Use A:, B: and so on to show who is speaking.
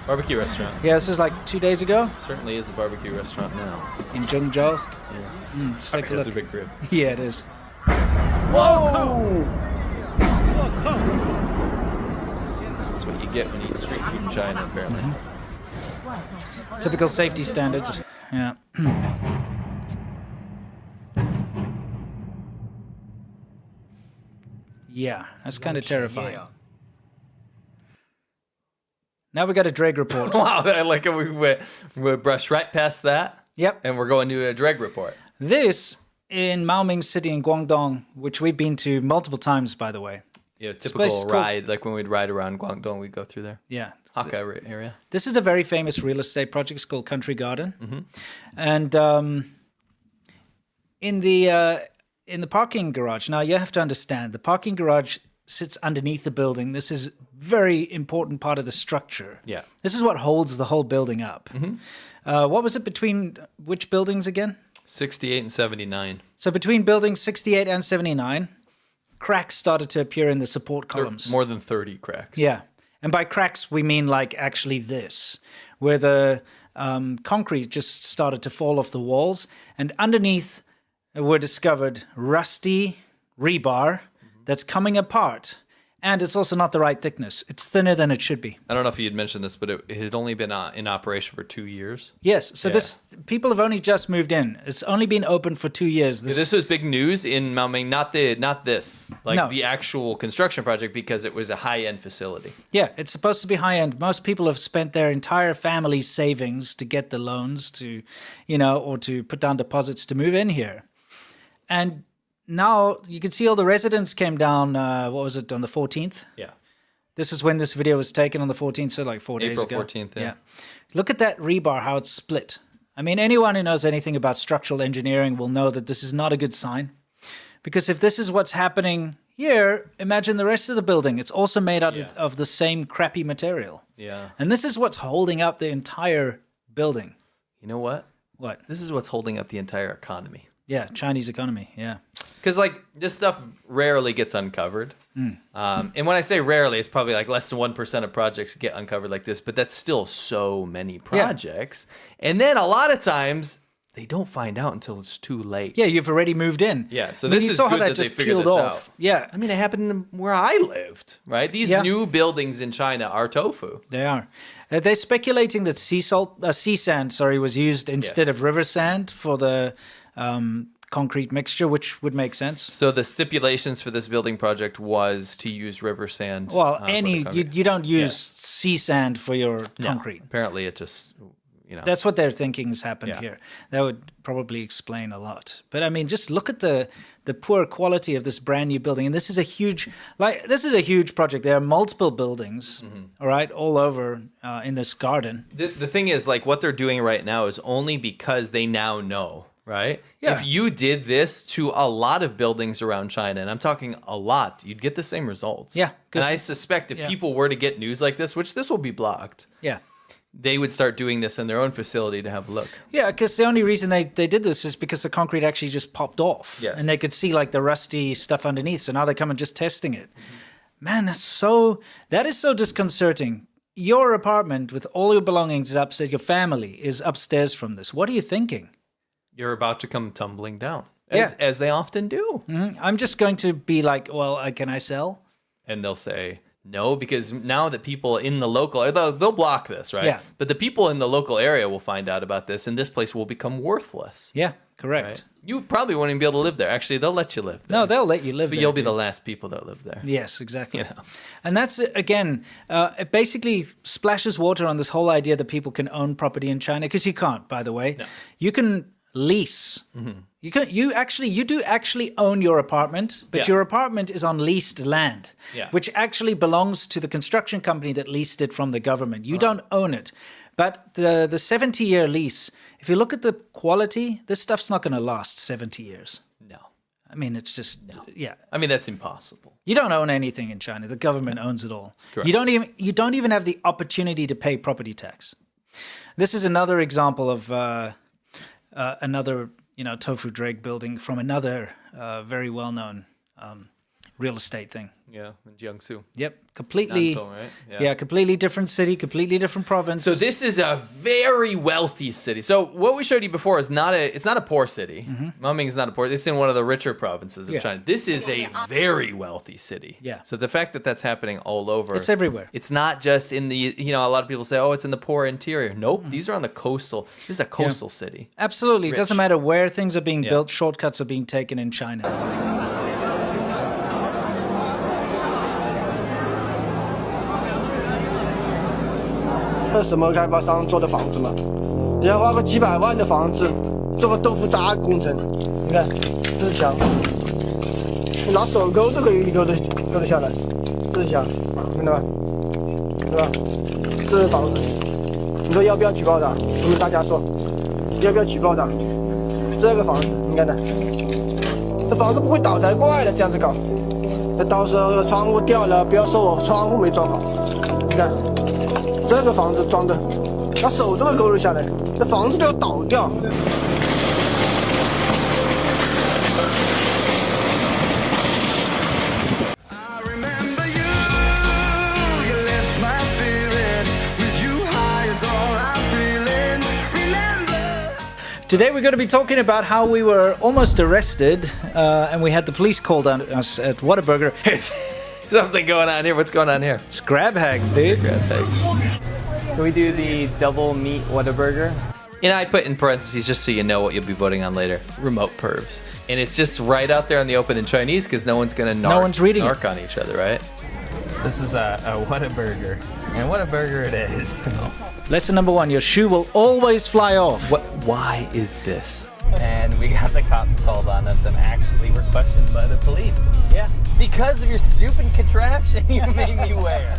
A: Barbecue restaurant.
B: Yeah, this was like 2 days ago
A: Certainly is a barbecue restaurant now.
B: in Zhengzhou.
A: Yeah.
B: Let's take a
A: That's a
B: look.
A: big crib.
B: Yeah, it is.
A: Whoa! This is what you get when you eat street food in China, apparently.
B: Typical safety standards. Yeah. Yeah, that's kind of terrifying. Now we got a dreg report.
A: Wow, I like it. We brushed right past that.
B: Yep.
A: And we're going to a dreg report.
B: This in Maoming City in Guangdong, which we've been to multiple times, by the way.
A: Yeah,
B: place
A: typical
B: is called-
A: ride. Like when we'd ride around Guangdong, we'd go through there.
B: Yeah.
A: Hawkeye area.
B: This is a very famous real estate project. It's called Country Garden. And in the parking garage, now you have to understand, the parking garage sits underneath the building. This is very important part of the structure.
A: Yeah.
B: This is what holds the whole building up. What was it between which buildings again?
A: 68 and 79.
B: So between buildings 68 and 79, cracks started to appear in the support columns.
A: More than 30 cracks.
B: Yeah. And by cracks, we mean like actually this, where the concrete just started to fall off the walls. And underneath were discovered rusty rebar that's coming apart. And it's also not the right thickness. It's thinner than it should be.
A: I don't know if you had mentioned this, but it had only been in operation for 2 years.
B: Yes. So people have only just moved in. It's only been open for 2 years.
A: This was big news in Maoming, not this, like
B: No.
A: the actual construction project, because it was a high-end facility.
B: Yeah, it's supposed to be high end. Most people have spent their entire family's savings to get the loans to, or to put down deposits to move in here. And now you can see all the residents came down, what was it, on the 14th?
A: Yeah.
B: This is when this video was taken, on the 14th, so like 4 days ago.
A: April 14th, yeah.
B: Look at that rebar, how it's split. I mean, anyone who knows anything about structural engineering will know that this is not a good sign. Because if this is what's happening here, imagine the rest of the building. It's also made out of the same crappy material.
A: Yeah.
B: And this is what's holding up the entire building.
A: You know what?
B: What?
A: This is what's holding up the entire economy.
B: Yeah, Chinese economy, yeah.
A: Because, like, this stuff rarely gets uncovered. And when I say rarely, it's probably like less than 1% of projects get uncovered like this, but that's still so many projects. Yeah. And then a lot of times, they don't find out until it's too late.
B: Yeah, you've already moved in.
A: Yeah, so
B: I mean,
A: this
B: you
A: is
B: saw
A: good
B: how
A: that they
B: just
A: figured
B: peeled
A: this
B: off.
A: out.
B: Yeah.
A: I mean, it happened where I lived, right? These new buildings in China are tofu.
B: They are. They're speculating that sea sand, was used instead of river sand for the concrete mixture, which would make sense.
A: So the stipulations for this building project was to use river sand.
B: Well, you don't use sea sand for your concrete.
A: Apparently, it just
B: That's what they're thinking has happened here. That would probably explain a lot. But I mean, just look at the poor quality of this brand new building. And this is a huge project. There are multiple buildings, all right, all over in this garden.
A: The thing is, like, what they're doing right now is only because they now know, right?
B: Yeah.
A: If you did this to a lot of buildings around China, and I'm talking a lot, you'd get the same results.
B: Yeah.
A: And I suspect if people were to get news like this, which this will be blocked,
B: Yeah.
A: they would start doing this in their own facility to have a look.
B: Yeah, because the only reason they did this is because the concrete actually just popped off.
A: Yes.
B: And they could see like the rusty stuff underneath. So now they come and just testing it. Man, that is so disconcerting. Your apartment with all your belongings is upstairs. Your family is upstairs from this. What are you thinking?
A: You're about to come tumbling down,
B: Yeah.
A: as they often do.
B: I'm just going to be like, well, can I sell?
A: And they'll say no, because now that people in the local, they'll block this, right?
B: Yeah.
A: But the people in the local area will find out about this, and this place will become worthless.
B: Yeah, correct.
A: Right? You probably won't even be able to live there. Actually, they'll let you live there.
B: No, they'll let you live
A: But
B: there.
A: you'll be the last people that live there.
B: Yes, exactly. And that's, again, it basically splashes water on this whole idea that people can own property in China, because you can't, by the way.
A: No.
B: You can lease. You do actually own your apartment, but your apartment is on leased land, which actually belongs to the construction company that leased it from the government. You don't own it. But the 70-year lease, if you look at the quality, this stuff's not going to last 70 years.
A: No.
B: I mean, it's just,
A: I mean, that's impossible.
B: You don't own anything in China. The government owns it all.
A: Correct.
B: You don't even have the opportunity to pay property tax. This is another example of another tofu dreg building from another very well-known real estate thing.
A: Yeah, in Jiangsu.
B: Yep, completely.
A: Nantou, right?
B: Yeah, completely different city, completely different province.
A: So this is a very wealthy city. So what we showed you before is it's not a poor city. Maoming is not a poor. It's in one of the richer provinces of China. This is a very wealthy city.
B: Yeah.
A: So the fact that that's happening all over.
B: It's everywhere.
A: It's not just in the, a lot of people say, oh, it's in the poor interior. Nope, these are on the coastal. This is a coastal city.
B: Absolutely. It doesn't matter where things are being
A: Yeah.
B: built, shortcuts are being taken in China.
C: 这什么开发商做的房子嘛？人家花个几百万的房子，做个豆腐渣工程，你看这是墙，你拿手勾都可以勾得下来，这是墙，看到吧？对吧？这是房子，你说要不要举报的？我们大家说，要不要举报的？这个房子，你看的，这房子不会倒才怪的，这样子搞，那到时候窗户掉了，不要说我窗户没装好，你看。 这个房子装的，把手都会勾勒下来，这房子都要倒掉。
B: Today we're going to be talking about how we were almost arrested and we had the police called on us at Whataburger.
A: Something going on here. What's going on here?
B: It's grab hags, dude.
A: Grab hags.
D: Can we do the double meat Whataburger?
A: And I put in parentheses just so you know what you'll be voting on later. Remote pervs. And it's just right out there in the open in Chinese because no one's going to
B: No one's reading
A: narc on each other, right?
D: This is a Whataburger. And what a burger it is.
B: Lesson number 1, your shoe will always fly off.
A: Why is this?
D: And we got the cops called on us and actually were questioned by the police. Yeah, because of your stupid contraption you made me wear.